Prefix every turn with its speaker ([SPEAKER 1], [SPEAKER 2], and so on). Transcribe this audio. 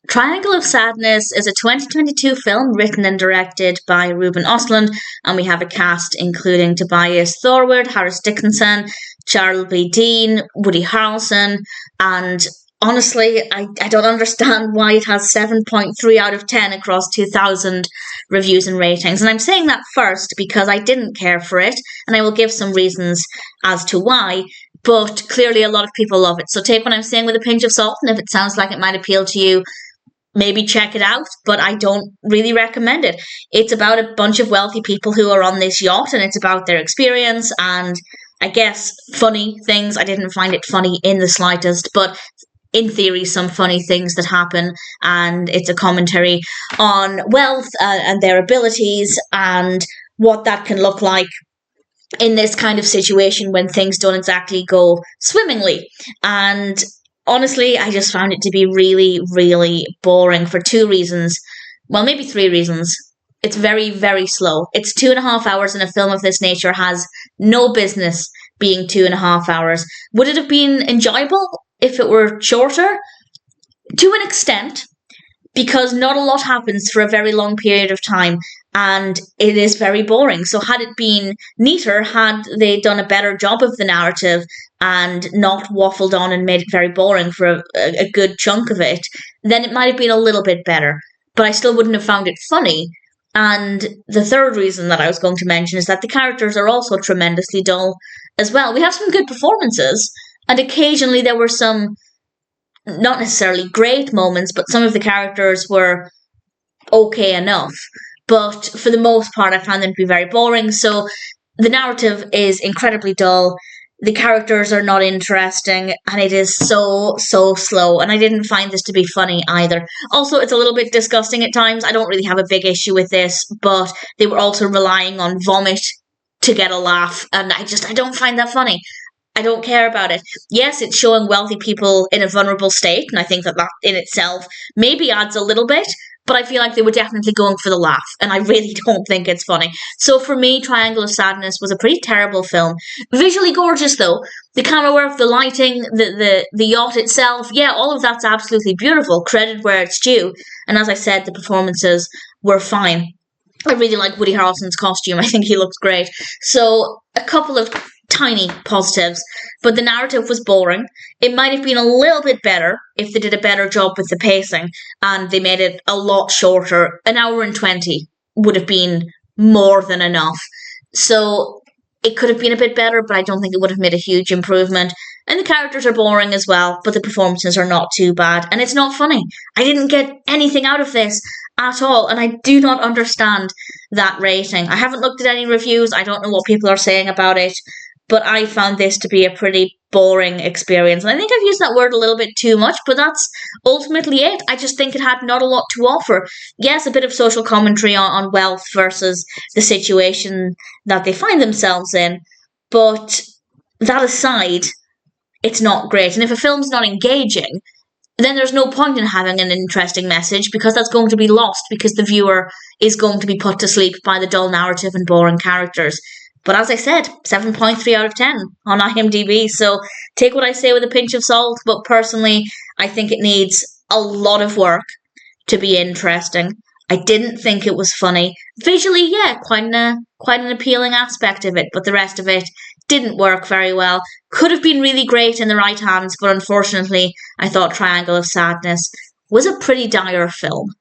[SPEAKER 1] Triangle of Sadness is a 2022 film written and directed by Ruben Östlund, and we have a cast including Tobias Thorwid, Dickinson, Charlbi Dean, Woody Harrelson, and honestly, I don't understand why it has 7.3 out of 10 across 2,000 reviews and ratings. And I'm saying that first because I didn't care for it, and I will give some reasons as to why. But clearly a lot of people love it. So take what I'm saying with a pinch of salt, and if it sounds like it might appeal to you, maybe check it out, but I don't really recommend it. It's about a bunch of wealthy people who are on this yacht, and it's about their experience and, I guess, funny things. I didn't find it funny in the slightest, but in theory, some funny things that happen, and it's a commentary on wealth and their abilities and what that can look like in this kind of situation when things don't exactly go swimmingly. And honestly, I just found it to be really, really boring for two reasons. Well, maybe three reasons. It's very, very slow. It's 2.5 hours, and a film of this nature has no business being 2.5 hours. Would it have been enjoyable if it were shorter? To an extent, because not a lot happens for a very long period of time, and it is very boring. So had it been neater, had they done a better job of the narrative and not waffled on and made it very boring for a good chunk of it, then it might have been a little bit better. But I still wouldn't have found it funny. And the third reason that I was going to mention is that the characters are also tremendously dull as well. We have some good performances, and occasionally there were some not necessarily great moments, but some of the characters were okay enough. But for the most part, I found them to be very boring. So the narrative is incredibly dull. The characters are not interesting, and it is so slow. And I didn't find this to be funny either. Also, it's a little bit disgusting at times. I don't really have a big issue with this, but they were also relying on vomit to get a laugh, and I don't find that funny. I don't care about it. Yes, it's showing wealthy people in a vulnerable state, and I think that in itself maybe adds a little bit, but I feel like they were definitely going for the laugh, and I really don't think it's funny. So for me, Triangle of Sadness was a pretty terrible film. Visually gorgeous, though. The camera work, the lighting, the yacht itself, yeah, all of that's absolutely beautiful. Credit where it's due. And as I said, the performances were fine. I really like Woody Harrelson's costume. I think he looks great. So a couple of tiny positives, but the narrative was boring. It might have been a little bit better if they did a better job with the pacing and they made it a lot shorter. 1 hour and 20 would have been more than enough. So it could have been a bit better, but I don't think it would have made a huge improvement. And the characters are boring as well, but the performances are not too bad. And it's not funny. I didn't get anything out of this at all, and I do not understand that rating. I haven't looked at any reviews. I don't know what people are saying about it. But I found this to be a pretty boring experience. And I think I've used that word a little bit too much, but that's ultimately it. I just think it had not a lot to offer. Yes, a bit of social commentary on wealth versus the situation that they find themselves in. But that aside, it's not great. And if a film's not engaging, then there's no point in having an interesting message, because that's going to be lost, because the viewer is going to be put to sleep by the dull narrative and boring characters. But as I said, 7.3 out of 10 on IMDb, so take what I say with a pinch of salt, but personally, I think it needs a lot of work to be interesting. I didn't think it was funny. Visually, yeah, quite an appealing aspect of it, but the rest of it didn't work very well. Could have been really great in the right hands, but unfortunately, I thought Triangle of Sadness was a pretty dire film.